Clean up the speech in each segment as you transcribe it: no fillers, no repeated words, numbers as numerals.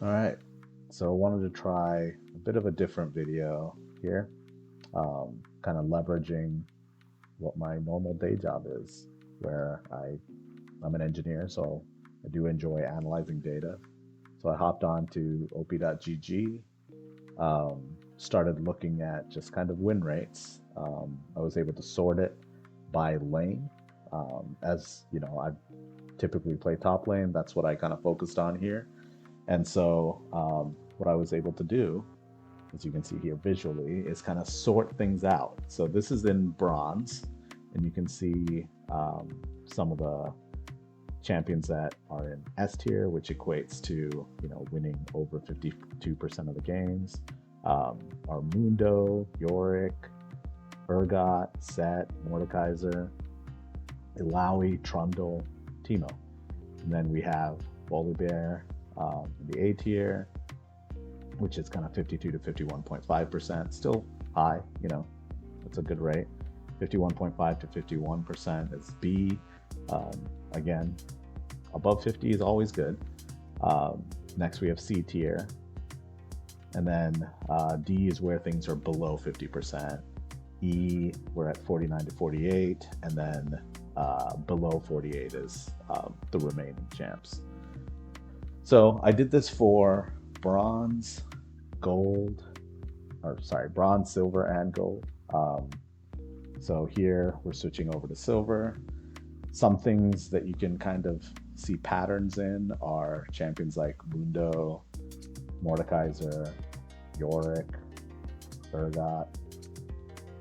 All right, so I wanted to try a bit of a different video here, kind of leveraging what my normal day job is, where I'm an engineer, so I do enjoy analyzing data. So I hopped on to op.gg, started looking at just kind of win rates. I was able to sort it by lane. As you know, I typically play top lane. That's what I kind of focused on here. And so, what I was able to do, as you can see here visually, is kind of sort things out. So this is in bronze, and you can see some of the champions that are in S tier, which equates to winning over 52% of the games. Are Mundo, Yorick, Urgot, Set, Mordekaiser, Ilaoi, Trundle, Teemo. And then we have Volibear in the A tier, which is kind of 52 to 51.5%. Still high, it's a good rate. 51.5 to 51% is B. Again, above 50 is always good. Next, we have C tier. And then D is where things are below 50%. E, we're at 49 to 48. And then below 48 is the remaining champs. So I did this for bronze, silver, and gold. So here we're switching over to silver. Some things that you can kind of see patterns in are champions like Mundo, Mordekaiser, Yorick, Urgot,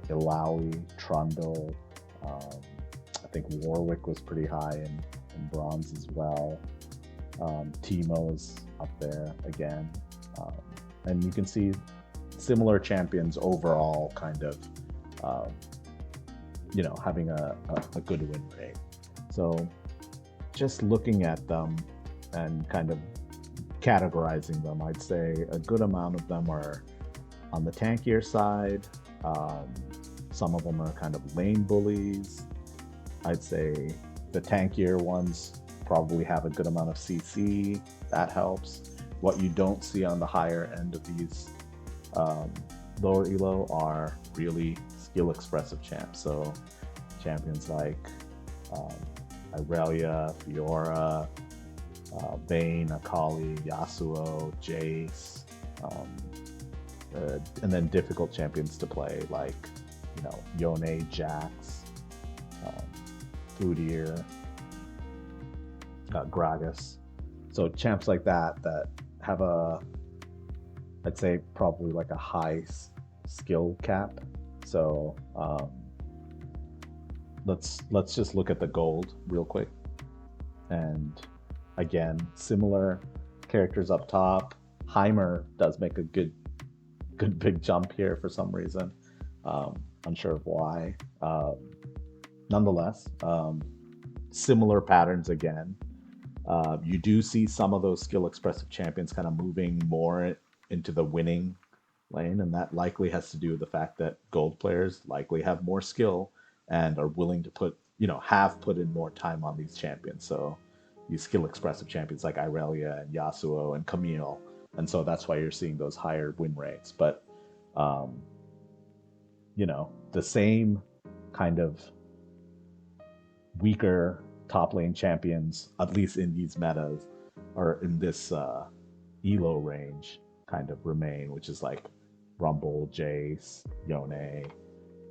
Ilaoi, Trundle. I think Warwick was pretty high in bronze as well. Teemo's up there again. And you can see similar champions overall kind of, having a good win rate. So just looking at them and kind of categorizing them, I'd say a good amount of them are on the tankier side. Some of them are kind of lane bullies. I'd say the tankier ones probably have a good amount of CC. That helps. What you don't see on the higher end of these lower ELO are really skill expressive champs. So champions like Irelia, Fiora, Vayne, Akali, Yasuo, Jace, and then difficult champions to play like Yone, Jax, Fudir, Gragas. So champs like that have I'd say probably like a high skill cap. So let's just look at the gold real quick. And again, similar characters up top. Heimer does make a good big jump here for some reason. Unsure of why. Nonetheless, similar patterns again. You do see some of those skill expressive champions kind of moving more into the winning lane, and that likely has to do with the fact that gold players likely have more skill and are willing to have put in more time on these champions. So these skill expressive champions like Irelia and Yasuo and Camille, and so that's why you're seeing those higher win rates. But the same kind of weaker top lane champions, at least in these metas, or in this ELO range, kind of remain, which is like Rumble, Jace, Yone,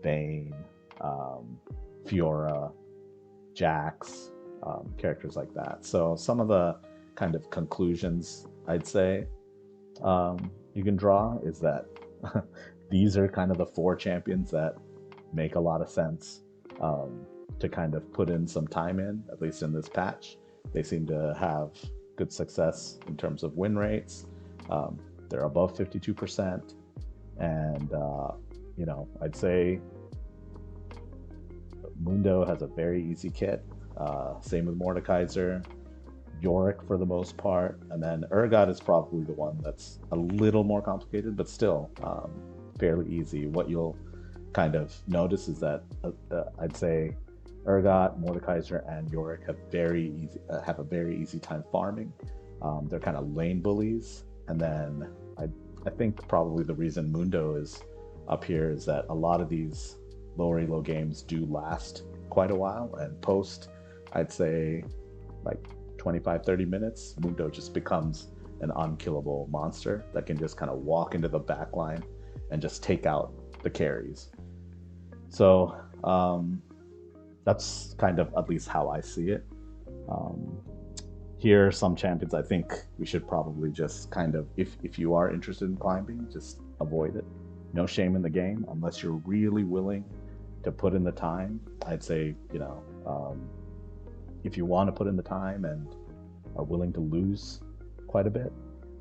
Vayne, Fiora, Jax, characters like that. So some of the kind of conclusions I'd say you can draw is that these are kind of the four champions that make a lot of sense to kind of put in some time in, at least in this patch. They seem to have good success in terms of win rates. They're above 52%. And, I'd say Mundo has a very easy kit. Same with Mordekaiser, Yorick for the most part. And then Urgot is probably the one that's a little more complicated, but still fairly easy. What you'll kind of notice is that I'd say Urgot, Mordekaiser, and Yorick have a very easy time farming. They're kind of lane bullies, And then I think probably the reason Mundo is up here is that a lot of these lower elo games do last quite a while, and post, I'd say, like 25, 30 minutes, Mundo just becomes an unkillable monster that can just kind of walk into the back line and just take out the carries. So that's kind of at least how I see it. Here are some champions I think we should probably just kind of, if you are interested in climbing, just avoid it. No shame in the game unless you're really willing to put in the time. I'd say, if you want to put in the time and are willing to lose quite a bit,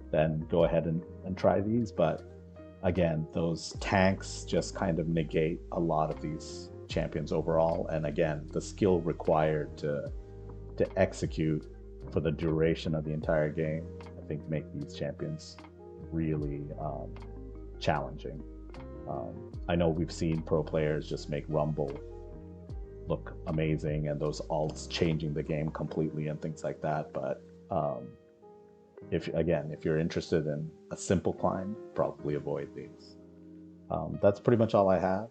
then go ahead and try these. But again, those tanks just kind of negate a lot of these champions overall. And again, the skill required to execute for the duration of the entire game, I think make these champions really challenging. I know we've seen pro players just make Rumble look amazing and those alts changing the game completely and things like that. But if you're interested in a simple climb, probably avoid these. That's pretty much all I have.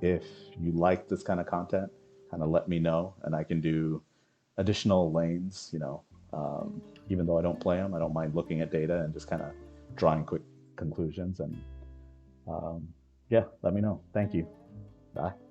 If you like this kind of content, kind of let me know, and I can do additional lanes. Even though I don't play them, I don't mind looking at data and just kind of drawing quick conclusions. And let me know. Thank you. Bye.